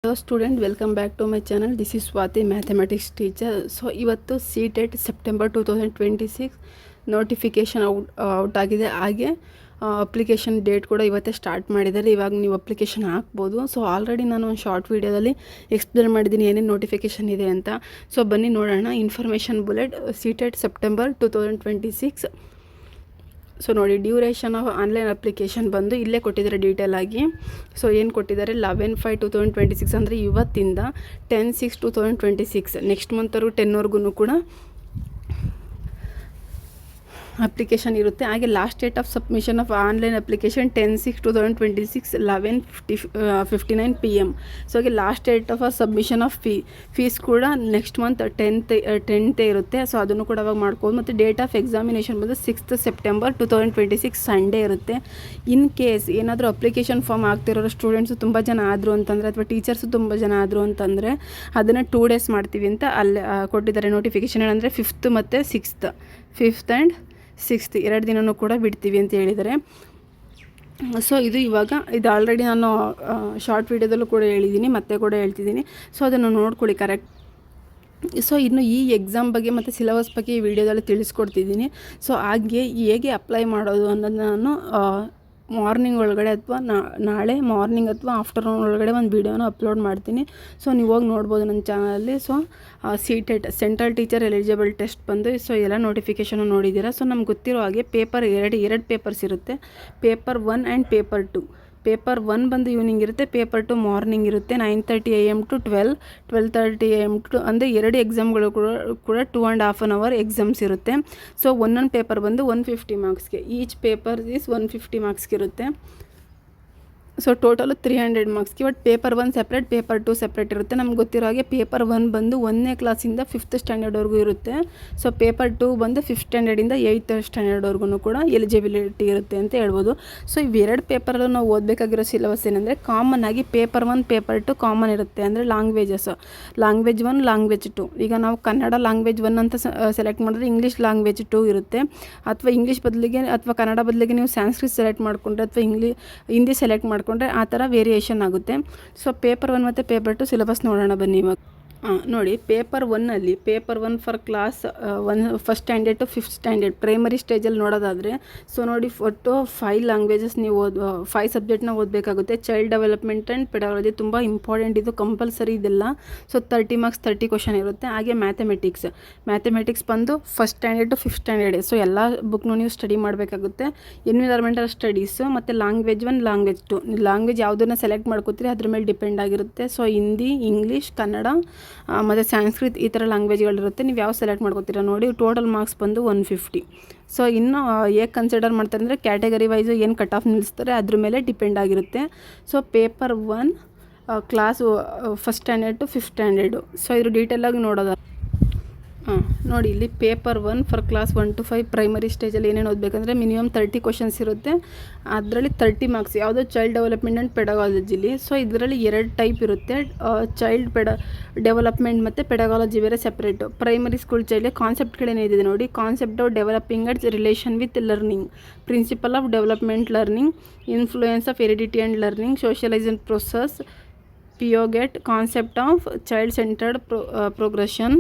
Hello student, welcome back to my channel. This is Swati, mathematics teacher. So ಇವತ್ತು CTET September 2026 notification out ಆಗಿದೆ. ಹಾಗೆ application date ಕೂಡ ಇವತ್ತೇ start ಮಾಡಿದ್ದಾರೆ. ಇವಾಗ ನೀವು ಅಪ್ಲಿಕೇಶನ್ ಹಾಕ್ಬೋದು. ಸೊ ಆಲ್ರೆಡಿ ನಾನು ಒಂದು ಶಾರ್ಟ್ ವೀಡಿಯೋದಲ್ಲಿ ಎಕ್ಸ್ಪ್ಲೇನ್ ಮಾಡಿದ್ದೀನಿ ಏನೇನು ನೋಟಿಫಿಕೇಷನ್ ಇದೆ ಅಂತ. ಸೊ ಬನ್ನಿ ನೋಡೋಣ. Information bullet CTET September 2026. So ನೋಡಿ, ಡ್ಯೂರೇಷನ್ ಆಫ್ ಆನ್ಲೈನ್ ಅಪ್ಲಿಕೇಶನ್ ಬಂದು ಇಲ್ಲೇ ಕೊಟ್ಟಿದ್ದಾರೆ ಡೀಟೇಲ್ ಆಗಿ. ಸೊ ಏನು ಕೊಟ್ಟಿದ್ದಾರೆ, 11/5/2026 ಅಂದರೆ ಇವತ್ತಿಂದ 10/6/2026 ನೆಕ್ಸ್ಟ್ ಮಂತ್ವರೆಗೂ 10ವರೆಗೂ ಕೂಡ ಅಪ್ಲಿಕೇಶನ್ ಇರುತ್ತೆ. ಹಾಗೆ last date of submission of online application 10/6/2026 11:59 PM. So ಹಾಗೆ last date of submission of fees ಕೂಡ ನೆಕ್ಸ್ಟ್ ಮಂತ್ 10th ಇರುತ್ತೆ. ಸೊ ಅದನ್ನು ಕೂಡ ಅವಾಗ ಮಾಡ್ಬೋದು. ಮತ್ತು ಡೇಟ್ ಆಫ್ ಎಕ್ಸಾಮಿನೇಷನ್ ಬಂದು 6th ಸೆಪ್ಟೆಂಬರ್ 2026 ಸಂಡೇ ಇರುತ್ತೆ. ಇನ್ ಕೇಸ್ ಏನಾದರೂ ಅಪ್ಲಿಕೇಶನ್ ಫಾರ್ಮ್ ಆಗ್ತಿರೋ ಸ್ಟೂಡೆಂಟ್ಸು ತುಂಬ ಜನ ಆದರು ಅಂತಂದರೆ, ಅಥವಾ ಟೀಚರ್ಸು ತುಂಬ ಜನ ಆದರು ಅಂತಂದರೆ ಅದನ್ನು 2 days ಮಾಡ್ತೀವಿ ಅಂತ ಅಲ್ಲಿ ಕೊಟ್ಟಿದ್ದಾರೆ ನೋಟಿಫಿಕೇಷನ್. ಏನಂದರೆ 5th ಮತ್ತು 6th, 5th ಆ್ಯಂಡ್ 6th 2 ದಿನವೂ ಕೂಡ ಬಿಡ್ತೀವಿ ಅಂತ ಹೇಳಿದ್ದಾರೆ. ಸೊ ಇದು ಆಲ್ರೆಡಿ ನಾನು ಶಾರ್ಟ್ ವೀಡಿಯೋದಲ್ಲೂ ಕೂಡ ಹೇಳಿದ್ದೀನಿ, ಮತ್ತೆ ಕೂಡ ಹೇಳ್ತಿದ್ದೀನಿ. ಸೊ ಅದನ್ನು ನೋಡ್ಕೊಳ್ಳಿ ಕರೆಕ್ಟ್. ಸೊ ಇನ್ನು ಈ ಎಕ್ಸಾಮ್ ಬಗ್ಗೆ ಮತ್ತು ಸಿಲೆಬಸ್ ಬಗ್ಗೆ ಈ ವಿಡಿಯೋದಲ್ಲಿ ತಿಳಿಸ್ಕೊಡ್ತಿದ್ದೀನಿ. ಸೊ ಹಾಗೆ ಹೇಗೆ ಅಪ್ಲೈ ಮಾಡೋದು ಅನ್ನೋದನ್ನ ನಾನು ಮಾರ್ನಿಂಗ್ ಒಳಗಡೆ ಅಥವಾ ನಾಳೆ ಮಾರ್ನಿಂಗ್ ಅಥವಾ ಆಫ್ಟರ್ನೂನ್ ಒಳಗಡೆ ಒಂದು ವೀಡಿಯೋನ ಅಪ್ಲೋಡ್ ಮಾಡ್ತೀನಿ. ಸೊ ನೀವು ಹೋಗಿ ನೋಡ್ಬೋದು ನನ್ನ ಚಾನಲಲ್ಲಿ. So CTET central teacher eligible test ಬಂದು ಸೊ ಎಲ್ಲ ನೋಟಿಫಿಕೇಷನು ನೋಡಿದ್ದೀರಾ. ಸೊ ನಮ್ಗೆ ಗೊತ್ತಿರೋ ಹಾಗೆ ಪೇಪರ್ ಎರಡು ಪೇಪರ್ಸ್ ಇರುತ್ತೆ, ಪೇಪರ್ 1 ಆ್ಯಂಡ್ ಪೇಪರ್ 2. ಪೇಪರ್ 1 ಬಂದು ಈವ್ನಿಂಗ್ ಇರುತ್ತೆ, ಪೇಪರ್ 2 ಮಾರ್ನಿಂಗ್ ಇರುತ್ತೆ. 9:30 AM to 12:30 AM to ಅಂದರೆ 2 ಎಕ್ಸಾಮ್ಗಳು ಕೂಡ 2.5 hour ಎಕ್ಸಾಮ್ಸ್ ಇರುತ್ತೆ. ಸೊ ಒಂದೊಂದು ಪೇಪರ್ ಬಂದು 150 ಮಾರ್ಕ್ಸ್ಗೆ, ಈಚ್ ಪೇಪರ್ ಈಸ್ 150 ಮಾರ್ಕ್ಸ್ಗೆ ಇರುತ್ತೆ. ಸೊ ಟೋಟಲು 300 ಮಾರ್ಕ್ಸ್ಗೆ. But paper 1 separate, paper 2 separate ಇರುತ್ತೆ. ನಮ್ಗೆ ಗೊತ್ತಿರೋ ಹಾಗೆ ಪೇಪರ್ 1 ಬಂದು 1ನೇ ಕ್ಲಾಸಿಂದ 5th ಸ್ಟ್ಯಾಂಡರ್ಡ್ವರೆಗೂ ಇರುತ್ತೆ. ಸೊ ಪೇಪರ್ 2 ಬಂದು 5th ಸ್ಟ್ಯಾಂಡರ್ಡಿಂದ 8th ಸ್ಟ್ಯಾಂಡರ್ಡ್ವರೆಗೂ ಕೂಡ ಎಲಿಜಿಬಿಲಿಟಿ ಇರುತ್ತೆ ಅಂತ ಹೇಳ್ಬೋದು. ಸೊ ಇವೆರಡು ಪೇಪರಲ್ಲೂ ನಾವು ಓದಬೇಕಾಗಿರೋ ಸಿಲೆಬಸ್ ಏನಂದರೆ, ಕಾಮನ್ ಆಗಿ ಪೇಪರ್ 1 ಪೇಪರ್ 2 ಕಾಮನ್ ಇರುತ್ತೆ. ಅಂದರೆ ಲ್ಯಾಂಗ್ವೇಜ್ 1 ಲ್ಯಾಂಗ್ವೇಜ್ 2. ಈಗ ನಾವು ಕನ್ನಡ ಲ್ಯಾಂಗ್ವೇಜ್ 1 ಅಂತ ಸೆಲೆಕ್ಟ್ ಮಾಡಿದ್ರೆ ಇಂಗ್ಲೀಷ್ ಲ್ಯಾಂಗ್ವೇಜ್ 2 ಇರುತ್ತೆ. ಅಥವಾ ಇಂಗ್ಲೀಷ್ ಬದಲಿಗೆ ಅಥವಾ ಕನ್ನಡ ಬದಲಿಗೆ ನೀವು ಸಂಸ್ಕೃತ ಸೆಲೆಕ್ಟ್ ಮಾಡಿಕೊಂಡ್ರೆ ಅಥವಾ ಹಿಂದಿ ಸೆಲೆಕ್ಟ್ ಮಾಡಿಕೊಂಡ್ರೆ ಆ ಥರ ವೇರಿಯೇಷನ್ ಆಗುತ್ತೆ. ಸೊ ಪೇಪರ್ 1 ಮತ್ತು ಪೇಪರ್ 2 ಸಿಲೆಬಸ್ ನೋಡೋಣ ಬನ್ನಿ ಇವಾಗ. ನೋಡಿ, paper 1 paper 1 for class 1 first standard to 5th standard primary ಸ್ಟೇಜಲ್ಲಿ ನೋಡೋದಾದರೆ, ಸೊ ನೋಡಿ ಒಟ್ಟು 5 ಲ್ಯಾಂಗ್ವೇಜಸ್ ನೀವು 5 ಸಬ್ಜೆಕ್ಟ್ನ ಓದಬೇಕಾಗುತ್ತೆ. ಚೈಲ್ಡ್ ಡೆವಲಪ್ಮೆಂಟ್ ಆ್ಯಂಡ್ ಪೆಡಾಲಜಿ ತುಂಬ ಇಂಪಾರ್ಟೆಂಟ್, ಇದು ಕಂಪಲ್ಸರಿ ಇದೆಲ್ಲ. ಸೊ 30 ಮಾರ್ಕ್ಸ್ 30 ಕ್ವಶನ್ ಇರುತ್ತೆ. ಹಾಗೆ ಮ್ಯಾಥಮೆಟಿಕ್ಸ್ ಬಂದು first standard to 5th standard. So ಎಲ್ಲ ಬುಕ್ನು ನೀವು ಸ್ಟಡಿ ಮಾಡಬೇಕಾಗುತ್ತೆ. ಎನ್ವಿರಾನ್ಮೆಂಟಲ್ ಸ್ಟಡೀಸು ಮತ್ತು ಲ್ಯಾಂಗ್ವೇಜ್ 1 ಲ್ಯಾಂಗ್ವೇಜ್ 2. ಲ್ಯಾಂಗ್ವೇಜ್ ಯಾವುದನ್ನು ಸೆಲೆಕ್ಟ್ ಮಾಡ್ಕೋತೀರಿ ಅದ್ರ ಮೇಲೆ ಡಿಪೆಂಡ್ ಆಗಿರುತ್ತೆ. ಸೊ ಹಿಂದಿ, ಇಂಗ್ಲೀಷ್, ಕನ್ನಡ ಮತ್ತು ಸಂಸ್ಕೃತ್ ಈ ಥರ ಲ್ಯಾಂಗ್ವೇಜ್ಗಳಿರುತ್ತೆ. ನೀವು ಯಾವ ಸೆಲೆಕ್ಟ್ ಮಾಡ್ಕೋತೀರಾ ನೋಡಿ. ಟೋಟಲ್ ಮಾರ್ಕ್ಸ್ ಬಂದು 150. ಸೊ ಇನ್ನು ಹೇಗೆ ಕನ್ಸಿಡರ್ ಮಾಡ್ತಾರೆ ಅಂದರೆ, ಕ್ಯಾಟಗರಿ ವೈಸು ಏನು ಕಟ್ ಆಫ್ ನಿಲ್ಲಿಸ್ತಾರೆ ಅದ್ರ ಮೇಲೆ ಡಿಪೆಂಡ್ ಆಗಿರುತ್ತೆ. So paper 1 class first standard to 5th standard. So ಇದ್ರ ಡೀಟೇಲಾಗಿ ನೋಡೋದು. ನೋಡಿ, ಇಲ್ಲಿ paper 1 for class 1 to 5 primary ಸ್ಟೇಜಲ್ಲಿ ಏನೇನು ಓದಬೇಕಂದ್ರೆ, ಮಿನಿಮಮ್ 30 ಕ್ವಶನ್ಸ್ ಇರುತ್ತೆ. ಅದರಲ್ಲಿ 30 ಮಾರ್ಕ್ಸ್ ಯಾವುದೋ ಚೈಲ್ಡ್ ಡೆವಲಪ್ಮೆಂಟ್ ಆ್ಯಂಡ್ ಪೆಡಗಾಲಜಿಲಿ. ಸೊ ಇದರಲ್ಲಿ 2 ಟೈಪ್ ಇರುತ್ತೆ, ಚೈಲ್ಡ್ ಡೆವಲಪ್ಮೆಂಟ್ ಮತ್ತು ಪೆಡಗಾಲಜಿ ಬೇರೆ ಸೆಪ್ರೇಟು. ಪ್ರೈಮರಿ ಸ್ಕೂಲ್ ಚೈಲ್ಡ್ ಕಾನ್ಸೆಪ್ಟ್ಗಳೇನಿದೆ ನೋಡಿ, concept of developing its relation with learning, principle of development learning, influence of heredity and learning, socialisation process, Piaget, concept of child centred progression.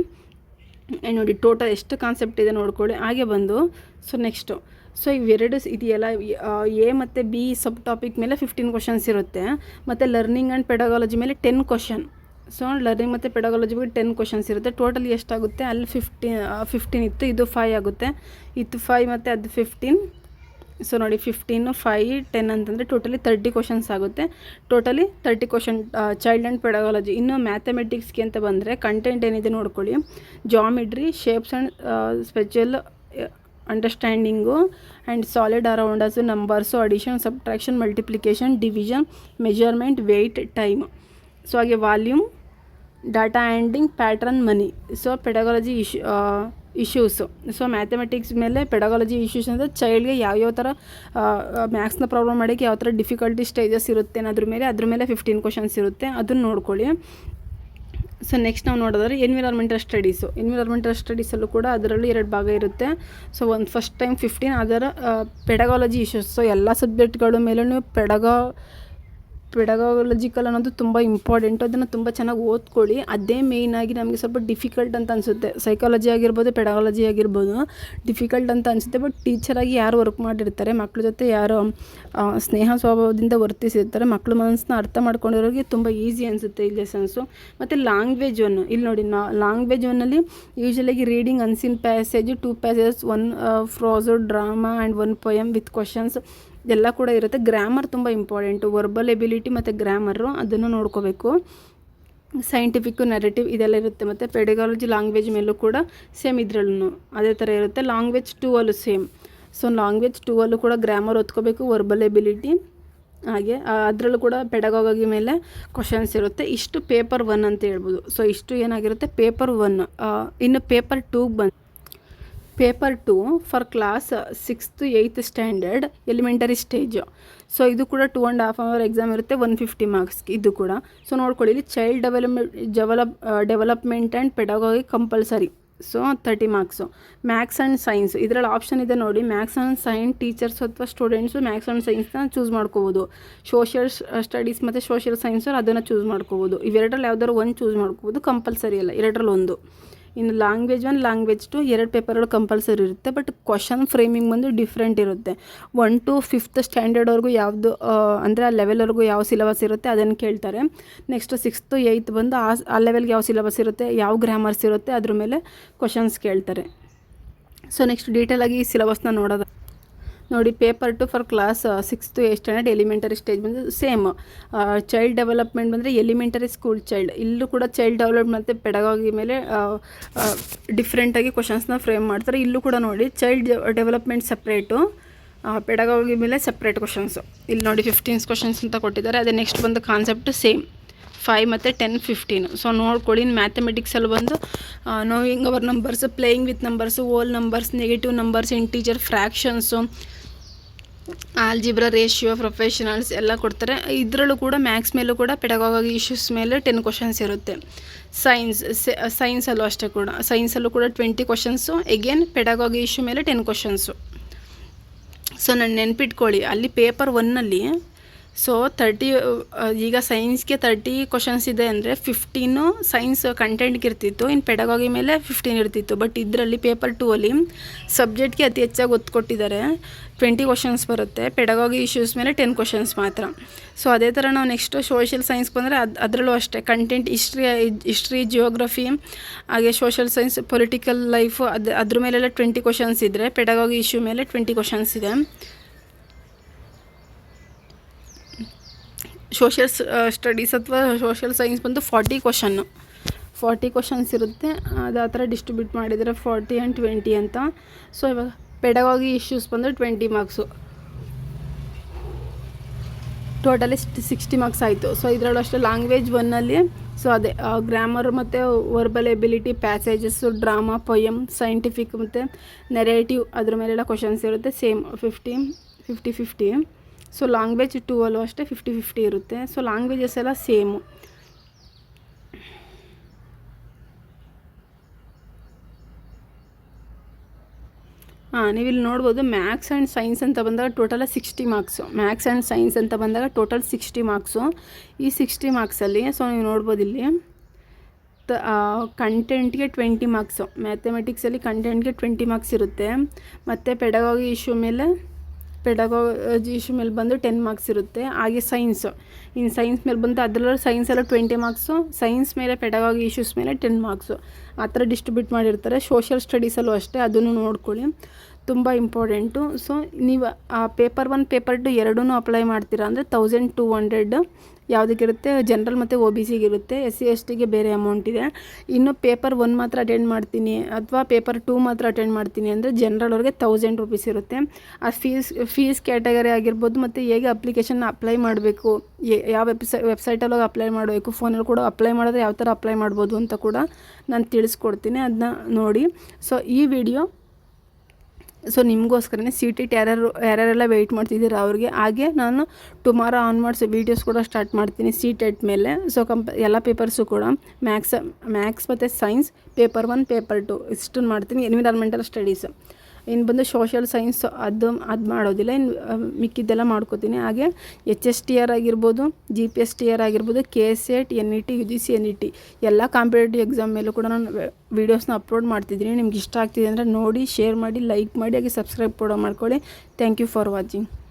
ನೋಡಿ total ಎಷ್ಟು concept ಇದೆ ನೋಡ್ಕೊಳ್ಳಿ. ಹಾಗೆ ಬಂದು so next, so ಇವೆರಡು ಇದೆಯಲ್ಲ, A ಮತ್ತು B ಸಬ್ topic ಮೇಲೆ 15 ಕ್ವಶನ್ಸ್ ಇರುತ್ತೆ. ಮತ್ತು ಲರ್ನಿಂಗ್ ಆ್ಯಂಡ್ ಪೆಡಗಾಲಜಿ ಮೇಲೆ 10 ಕ್ವಶನ್. ಸೊ ಲರ್ನಿಂಗ್ ಮತ್ತು ಪೆಡಗಾಲಜಿ ಬಗ್ಗೆ 10 ಕ್ವಶನ್ಸ್ ಇರುತ್ತೆ. ಟೋಟಲ್ ಎಷ್ಟಾಗುತ್ತೆ, ಅಲ್ಲಿ 15 ಇತ್ತು, ಇದು 5 ಆಗುತ್ತೆ. ಇದು 5 ಮತ್ತು ಅದು 15. ಸೊ ನೋಡಿ 15, 5, 10 ಅಂತಂದರೆ ಟೋಟಲಿ 30 ಕ್ವಶನ್ಸ್ ಆಗುತ್ತೆ. Totally 30 question child and pedagogy. ಇನ್ನು ಮ್ಯಾಥಮೆಟಿಕ್ಸ್ಗೆ ಅಂತ ಬಂದರೆ ಕಂಟೆಂಟ್ ಏನಿದೆ ನೋಡ್ಕೊಳ್ಳಿ. Geometry, shapes and spatial understanding and solid around us, numbers, addition, subtraction, multiplication, division, measurement, weight, time. So ಹಾಗೆ volume, data handling, pattern, money. So pedagogy issues. So mathematics ಮೇಲೆ pedagogy issues ಅಂದರೆ ಚೈಲ್ಡ್ಗೆ ಯಾವ್ಯಾವ ಥರ ಮ್ಯಾಥ್ಸ್ನ ಪ್ರಾಬ್ಲಮ್ ಮಾಡೋಕ್ಕೆ ಯಾವ ಥರ ಡಿಫಿಕಲ್ಟಿ ಸ್ಟೇಜಸ್ ಇರುತ್ತೆ ಅದ್ರ ಮೇಲೆ 15 ಕ್ವಶನ್ಸ್ ಇರುತ್ತೆ. ಅದನ್ನು ನೋಡ್ಕೊಳ್ಳಿ. ಸೊ ನೆಕ್ಸ್ಟ್ ನಾವು ನೋಡೋದಾದ್ರೆ ಎನ್ವಿರಾನ್ಮೆಂಟಲ್ ಸ್ಟಡೀಸಲ್ಲೂ ಕೂಡ ಅದರಲ್ಲಿ 2 ಭಾಗ ಇರುತ್ತೆ. ಸೊ ಒಂದು ಫಸ್ಟ್ ಟೈಮ್ 15 ಅದರ ಪೆಡಗಾಲಜಿ ಇಶ್ಯೂಸ್. ಸೊ ಎಲ್ಲ ಸಬ್ಜೆಕ್ಟ್ಗಳ ಮೇಲೂ ಪೆಡಗಾಲಜಿಕಲ್ ಅನ್ನೋದು ತುಂಬ ಇಂಪಾರ್ಟೆಂಟು. ಅದನ್ನು ತುಂಬ ಚೆನ್ನಾಗಿ ಓದ್ಕೊಳ್ಳಿ. ಅದೇ ಮೇಯ್ನಾಗಿ ನಮಗೆ ಸ್ವಲ್ಪ ಡಿಫಿಕಲ್ಟ್ ಅಂತ ಅನಿಸುತ್ತೆ. ಸೈಕಾಲಜಿ ಆಗಿರ್ಬೋದು, ಪೆಡಗಾಲಜಿ ಆಗಿರ್ಬೋದು ಡಿಫಿಕಲ್ಟ್ ಅಂತ ಅನಿಸುತ್ತೆ. ಬಟ್ ಟೀಚರಾಗಿ ಯಾರು ವರ್ಕ್ ಮಾಡಿರ್ತಾರೆ, ಮಕ್ಕಳ ಜೊತೆ ಯಾರು ಸ್ನೇಹ ಸ್ವಭಾವದಿಂದ ವರ್ತಿಸಿರ್ತಾರೆ, ಮಕ್ಕಳ ಮನಸ್ಸನ್ನ ಅರ್ಥ ಮಾಡ್ಕೊಂಡಿರೋರಿಗೆ ತುಂಬ ಈಸಿ ಅನಿಸುತ್ತೆ ಈ ಲೆಸನ್ಸು. ಮತ್ತು ಲ್ಯಾಂಗ್ವೇಜ್ ಒನ್, ಇಲ್ಲಿ ನೋಡಿ ಲ್ಯಾಂಗ್ವೇಜ್ ಒನ್ನಲ್ಲಿ ಯೂಶಲಾಗಿ reading unseen passage, 2 passages, 1 prose, drama and 1 poem with questions ಎಲ್ಲ ಕೂಡ ಇರುತ್ತೆ. ಗ್ರಾಮರ್ ತುಂಬ ಇಂಪಾರ್ಟೆಂಟು. ವರ್ಬಲ್ ಎಬಿಲಿಟಿ ಮತ್ತು ಗ್ರಾಮರು ಅದನ್ನು ನೋಡ್ಕೋಬೇಕು. ಸೈಂಟಿಫಿಕ್ಕು, ನೆರೇಟಿವ್ ಇದೆಲ್ಲ ಇರುತ್ತೆ. ಮತ್ತು ಪೆಡಗಾಲಜಿ ಲ್ಯಾಂಗ್ವೇಜ್ ಮೇಲೂ ಕೂಡ ಸೇಮ್ ಇದರಲ್ಲೂ ಅದೇ ಥರ ಇರುತ್ತೆ. ಲ್ಯಾಂಗ್ವೇಜ್ 2 ಅಲ್ಲೂ ಸೇಮ್. ಸೊ ಲ್ಯಾಂಗ್ವೇಜ್ 2 ಅಲ್ಲೂ ಕೂಡ ಗ್ರಾಮರ್ ಓದ್ಕೋಬೇಕು, ವರ್ಬಲ್ ಎಬಿಲಿಟಿ, ಹಾಗೆ ಅದರಲ್ಲೂ ಕೂಡ ಪೆಡಗಾಲಜಿ ಮೇಲೆ ಕ್ವಶನ್ಸ್ ಇರುತ್ತೆ. ಇಷ್ಟು ಪೇಪರ್ 1 ಅಂತ ಹೇಳ್ಬೋದು. ಸೊ ಇಷ್ಟು ಏನಾಗಿರುತ್ತೆ ಪೇಪರ್ 1. ಇನ್ನು ಪೇಪರ್ 2ಗೆ ಬಂದು paper 2 for class 6th 8th standard elementary stage. So ಇದು ಕೂಡ 2.5 hour ಎಕ್ಸಾಮ್ ಇರುತ್ತೆ, 150 ಮಾರ್ಕ್ಸ್ಗೆ ಇದು ಕೂಡ. ಸೊ ನೋಡ್ಕೊಳ್ಳಿ, ಇಲ್ಲಿ child development and ಪೆಡಗಾಗಿ compulsory. So 30 marks. Maths and science ಇದರಲ್ಲಿ ಆಪ್ಷನ್ ಇದೆ ನೋಡಿ. ಮ್ಯಾಥ್ಸ್ ಆ್ಯಂಡ್ ಸೈನ್ಸ್ ಟೀಚರ್ಸ್ ಅಥವಾ ಸ್ಟೂಡೆಂಟ್ಸು ಮ್ಯಾಥ್ಸ್ ಆ್ಯಂಡ್ ಸೈನ್ಸ್ನ ಚೂಸ್ ಮಾಡ್ಕೋಬೋದು. ಸೋಷಿಯಲ್ ಸ್ಟಡೀಸ್ ಮತ್ತು ಸೋಷಿಯಲ್ ಸೈನ್ಸರು ಅದನ್ನು ಚೂಸ್ ಮಾಡ್ಕೋಬೋದು. ಇವೆರಡರಲ್ಲಿ ಯಾವ್ದಾದ್ರು ಒಂದು ಚೂಸ್ ಮಾಡ್ಕೋಬೋದು, ಕಂಪಲ್ಸರಿ ಅಲ್ಲ, ಎರಡರಲ್ಲಿ ಒಂದು. ಇನ್ನು ಲ್ಯಾಂಗ್ವೇಜ್ 1, ಲ್ಯಾಂಗ್ವೇಜ್ 2 2 ಪೇಪರ್ಗಳು ಕಂಪಲ್ಸರಿ ಇರುತ್ತೆ. ಬಟ್ ಕ್ವಶನ್ ಫ್ರೇಮಿಂಗ್ ಬಂದು ಡಿಫ್ರೆಂಟ್ ಇರುತ್ತೆ. 1 to 5th ಸ್ಟ್ಯಾಂಡರ್ಡ್ವರೆಗೂ ಯಾವುದು ಅಂದರೆ ಆ ಲೆವೆಲ್ವರೆಗೂ ಯಾವ ಸಿಲೆಬಸ್ ಇರುತ್ತೆ ಅದನ್ನು ಕೇಳ್ತಾರೆ. ನೆಕ್ಸ್ಟ್ 6th 8th ಬಂದು ಆ ಲೆವೆಲ್ಗೆ ಯಾವ ಸಿಲೆಬಸ್ ಇರುತ್ತೆ, ಯಾವ ಗ್ರಾಮರ್ಸ್ ಇರುತ್ತೆ ಅದ್ರ ಮೇಲೆ ಕ್ವಶನ್ಸ್ ಕೇಳ್ತಾರೆ. ಸೊ ನೆಕ್ಸ್ಟ್ ಡೀಟೇಲಾಗಿ ಈ ಸಿಲೆಬಸ್ನ ನೋಡೋದು ನೋಡಿ. Paper 2 for class 6th to 8th standard elementary stage ಬಂದು ಸೇಮ್. ಚೈಲ್ಡ್ ಡೆವಲಪ್ಮೆಂಟ್ ಬಂದರೆ ಎಲಿಮೆಂಟರಿ ಸ್ಕೂಲ್ ಚೈಲ್ಡ್. ಇಲ್ಲೂ ಕೂಡ ಚೈಲ್ಡ್ ಡೆವಲಪ್ಮೆಂಟ್ ಮತ್ತು ಪೆಡಗಾಗಿ ಮೇಲೆ ಡಿಫ್ರೆಂಟಾಗಿ ಕ್ವಶನ್ಸ್ನ ಫ್ರೇಮ್ ಮಾಡ್ತಾರೆ. ಇಲ್ಲೂ ಕೂಡ ನೋಡಿ ಚೈಲ್ಡ್ ಡೆವಲಪ್ಮೆಂಟ್ ಸಪ್ರೇಟು, ಪೆಡಗಾಗಿ ಮೇಲೆ ಸಪ್ರೇಟ್ ಕ್ವಶನ್ಸು. ಇಲ್ಲಿ ನೋಡಿ 15 ಕ್ವಶನ್ಸ್ ಅಂತ ಕೊಟ್ಟಿದ್ದಾರೆ. ಅದೇ ನೆಕ್ಸ್ಟ್ ಬಂದು ಕಾನ್ಸೆಪ್ಟ್ ಸೇಮ್ 5 ಮತ್ತು 10 15. ಸೊ ನೋಡ್ಕೊಳ್ಳಿ, ಮ್ಯಾಥಮೆಟಿಕ್ಸಲ್ಲಿ ಬಂದು knowing our numbers, playing with numbers, whole numbers, negative numbers, integer, fractions, algebra, ratio, professionals ಎಲ್ಲ ಕೊಡ್ತಾರೆ. ಇದರಲ್ಲೂ ಕೂಡ ಮ್ಯಾಥ್ಸ್ ಮೇಲೂ ಕೂಡ ಪೆಡಗಾಗಿ ಇಶ್ಯೂಸ್ ಮೇಲೆ 10 ಕ್ವಶನ್ಸ್ ಇರುತ್ತೆ. ಸೈನ್ಸಲ್ಲೂ ಅಷ್ಟೇ ಕೂಡ, ಸೈನ್ಸಲ್ಲೂ ಕೂಡ 20 ಕ್ವಶನ್ಸು. ಎಗೇನ್ ಪೆಡಗಾಗಿ ಇಶ್ಯೂ ಮೇಲೆ 10 ಕ್ವಶನ್ಸು. ಸೊ ನಾನು ನೆನ್ಪಿಟ್ಕೊಳ್ಳಿ, ಅಲ್ಲಿ ಪೇಪರ್ 1ನಲ್ಲಿ ಸೊ 30 ಈಗ ಸೈನ್ಸ್ಗೆ 30 ಕ್ವಶನ್ಸ್ ಇದೆ ಅಂದರೆ 15 ಸೈನ್ಸ್ ಕಂಟೆಂಟ್ಗೆ ಇರ್ತಿತ್ತು, ಇನ್ನು ಪೆಡಗಾಗಿ ಮೇಲೆ 15 ಇರ್ತಿತ್ತು. ಬಟ್ ಇದರಲ್ಲಿ ಪೇಪರ್ 2 ಅಲ್ಲಿ ಸಬ್ಜೆಕ್ಟ್ಗೆ ಅತಿ ಹೆಚ್ಚಾಗಿ ಒತ್ತು ಕೊಟ್ಟಿದ್ದಾರೆ. 20 ಕ್ವಶನ್ಸ್ ಬರುತ್ತೆ, ಪೆಡಗಾಗಿ ಇಶ್ಯೂಸ್ ಮೇಲೆ 10 ಕ್ವಶನ್ಸ್ ಮಾತ್ರ. ಸೊ ಅದೇ ಥರ ನಾವು ನೆಕ್ಸ್ಟ್ ಸೋಷಿಯಲ್ ಸೈನ್ಸ್ ಬಂದರೆ ಅದರಲ್ಲೂ ಅಷ್ಟೇ ಕಂಟೆಂಟ್ ಹಿಸ್ಟ್ರಿ, ಜಿಯೋಗ್ರಫಿ, ಹಾಗೆ ಸೋಷಿಯಲ್ ಸೈನ್ಸ್, ಪೊಲಿಟಿಕಲ್ ಲೈಫ್ ಅದ್ರ ಮೇಲೆಲ್ಲ 20 ಕ್ವಶನ್ಸ್ ಇದ್ದರೆ ಪೆಡಗಾಗಿ ಇಶ್ಯೂ ಮೇಲೆ 20 ಕ್ವಶನ್ಸ್ ಇದೆ. ಸೋಷಿಯಲ್ ಸ್ಟಡೀಸ್ ಅಥವಾ ಸೋಷಿಯಲ್ ಸೈನ್ಸ್ ಬಂದು 40 ಕ್ವಶನ್ಸ್ ಇರುತ್ತೆ. ಅದು ಆ ಥರ ಡಿಸ್ಟ್ರಿಬ್ಯೂಟ್ ಮಾಡಿದರೆ 40 and 20 ಅಂತ. ಸೊ ಇವಾಗ ಪೆಡಗಾಗಿ ಇಶ್ಯೂಸ್ ಬಂದು 20 ಮಾರ್ಕ್ಸು, ಟೋಟಲಿ 60 ಮಾರ್ಕ್ಸ್ ಆಯಿತು. ಸೊ ಇದರಲ್ಲೂ ಅಷ್ಟೇ ಲ್ಯಾಂಗ್ವೇಜ್ 1ನಲ್ಲಿ ಸೊ ಅದೇ ಗ್ರಾಮರ್ ಮತ್ತು verbal ability, passages, drama, poem, scientific ಮತ್ತು ನೆರೇಟಿವ್ ಅದ್ರ ಮೇಲೆಲ್ಲ ಕ್ವಶನ್ಸ್ ಇರುತ್ತೆ. ಸೇಮ್ 50-50. ಸೊ ಲ್ಯಾಂಗ್ವೇಜ್ 2 ಅಲ್ಲೂ ಅಷ್ಟೇ 50-50 ಇರುತ್ತೆ. ಸೊ ಲ್ಯಾಂಗ್ವೇಜಸ್ ಎಲ್ಲ ಸೇಮು. ನೀವಿಲ್ಲಿ ನೋಡ್ಬೋದು ಮ್ಯಾಥ್ಸ್ ಆ್ಯಂಡ್ ಸೈನ್ಸ್ ಅಂತ ಬಂದಾಗ total 60 marks. Maths and science ಅಂತ ಬಂದಾಗ ಟೋಟಲ್ 60 ಮಾರ್ಕ್ಸು. ಈ 60 ಮಾರ್ಕ್ಸಲ್ಲಿ ಸೊ ನೀವು ನೋಡ್ಬೋದು ಇಲ್ಲಿ ಕಂಟೆಂಟ್ಗೆ 20 ಮಾರ್ಕ್ಸು. ಮ್ಯಾಥಮೆಟಿಕ್ಸಲ್ಲಿ ಕಂಟೆಂಟ್ಗೆ 20 ಮಾರ್ಕ್ಸ್ ಇರುತ್ತೆ. ಮತ್ತು ಪೆಡಗಾಗಿ ಇಶ್ಯೂ ಮೇಲೆ ಬಂದು 10 ಮಾರ್ಕ್ಸ್ ಇರುತ್ತೆ. ಹಾಗೆ ಇನ್ನು ಸೈನ್ಸ್ ಮೇಲೆ ಬಂದು ಅದರಲ್ಲೂ ಸೈನ್ಸೆಲ್ಲ 20 ಮಾರ್ಕ್ಸು, ಸೈನ್ಸ್ ಮೇಲೆ ಪೆಡಗಾಗಿ ಇಶ್ಯೂಸ್ ಮೇಲೆ 10 ಮಾರ್ಕ್ಸು ಆ ಥರ ಡಿಸ್ಟ್ರಿಬ್ಯೂಟ್ ಮಾಡಿರ್ತಾರೆ. ಸೋಷಿಯಲ್ ಸ್ಟಡೀಸಲ್ಲೂ ಅಷ್ಟೇ, ಅದನ್ನು ನೋಡ್ಕೊಳ್ಳಿ, ತುಂಬ ಇಂಪಾರ್ಟೆಂಟು. ಸೊ ನೀವು ಪೇಪರ್ 1 ಪೇಪರ್ 2 ಎರಡೂ ಅಪ್ಲೈ ಮಾಡ್ತೀರಾ ಅಂದರೆ 1200 ಯಾವುದಕ್ಕಿರುತ್ತೆ, ಜನರಲ್ ಮತ್ತು OBCಗೆ ಇರುತ್ತೆ. SC/STಗೆ ಬೇರೆ ಅಮೌಂಟ್ ಇದೆ. ಇನ್ನು ಪೇಪರ್ 1 ಮಾತ್ರ ಅಟೆಂಡ್ ಮಾಡ್ತೀನಿ ಅಥವಾ ಪೇಪರ್ 2 ಮಾತ್ರ ಅಟೆಂಡ್ ಮಾಡ್ತೀನಿ ಅಂದರೆ ಜನರಲ್ ಅವ್ರಿಗೆ 1000 ರೂಪೀಸ್ ಇರುತ್ತೆ. ಆ ಫೀಸ್ ಕ್ಯಾಟಗರಿ ಆಗಿರ್ಬೋದು ಮತ್ತು ಹೇಗೆ ಅಪ್ಲಿಕೇಶನ್ನ ಅಪ್ಲೈ ಮಾಡಬೇಕು, ಯಾವ ವೆಬ್ಸೈಟಲ್ಲಿ ಅಪ್ಲೈ ಮಾಡಬೇಕು, ಫೋನಲ್ಲಿ ಕೂಡ ಅಪ್ಲೈ ಮಾಡಿದ್ರೆ ಯಾವ ಥರ ಅಪ್ಲೈ ಮಾಡ್ಬೋದು ಅಂತ ಕೂಡ ನಾನು ತಿಳಿಸ್ಕೊಡ್ತೀನಿ, ಅದನ್ನ ನೋಡಿ. ಸೊ ಈ ವಿಡಿಯೋ ಸೊ ನಿಮಗೋಸ್ಕರನೇ CTET ಯಾರ್ಯಾರೆಲ್ಲ ವೆಯ್ಟ್ ಮಾಡ್ತಿದ್ದೀರಾ ಅವ್ರಿಗೆ. ಹಾಗೆ ನಾನು ಟುಮಾರೋ ಆನ್ವರ್ಡ್ಸ್ ವೀಡಿಯೋಸ್ ಕೂಡ ಸ್ಟಾರ್ಟ್ ಮಾಡ್ತೀನಿ CTET ಮೇಲೆ. ಸೊ ಎಲ್ಲ ಪೇಪರ್ಸು ಕೂಡ ಮ್ಯಾಥ್ಸ್ ಮತ್ತು ಸೈನ್ಸ್ ಪೇಪರ್ 1 ಪೇಪರ್ 2 ಇಷ್ಟನ್ನು ಮಾಡ್ತೀನಿ. ಎನ್ವಿರಾನ್ಮೆಂಟಲ್ ಸ್ಟಡೀಸ್ ಇನ್ನು ಬಂದು ಸೋಷಿಯಲ್ ಸೈನ್ಸ್ ಅದು ಮಾಡೋದಿಲ್ಲ. ಇನ್ನು ಮಿಕ್ಕಿದ್ದೆಲ್ಲ ಮಾಡ್ಕೋತೀನಿ. ಹಾಗೆ HSTR ಆಗಿರ್ಬೋದು, GPSTR ಆಗಿರ್ಬೋದು, KSET, NET, UGC, NET ಎಲ್ಲ ಕಾಂಪಿಟೇಟಿವ್ ಎಕ್ಸಾಮ್ ಮೇಲೂ ಕೂಡ ನಾನು ವೀಡಿಯೋಸ್ನ ಅಪ್ಲೋಡ್ ಮಾಡ್ತಿದ್ದೀನಿ. ನಿಮ್ಗೆ ಇಷ್ಟ ಆಗ್ತಿದೆ ಅಂದರೆ ನೋಡಿ, ಶೇರ್ ಮಾಡಿ, ಲೈಕ್ ಮಾಡಿ, ಹಾಗೆ ಸಬ್ಸ್ಕ್ರೈಬ್ ಕೂಡ ಮಾಡ್ಕೊಳ್ಳಿ. Thank you for watching.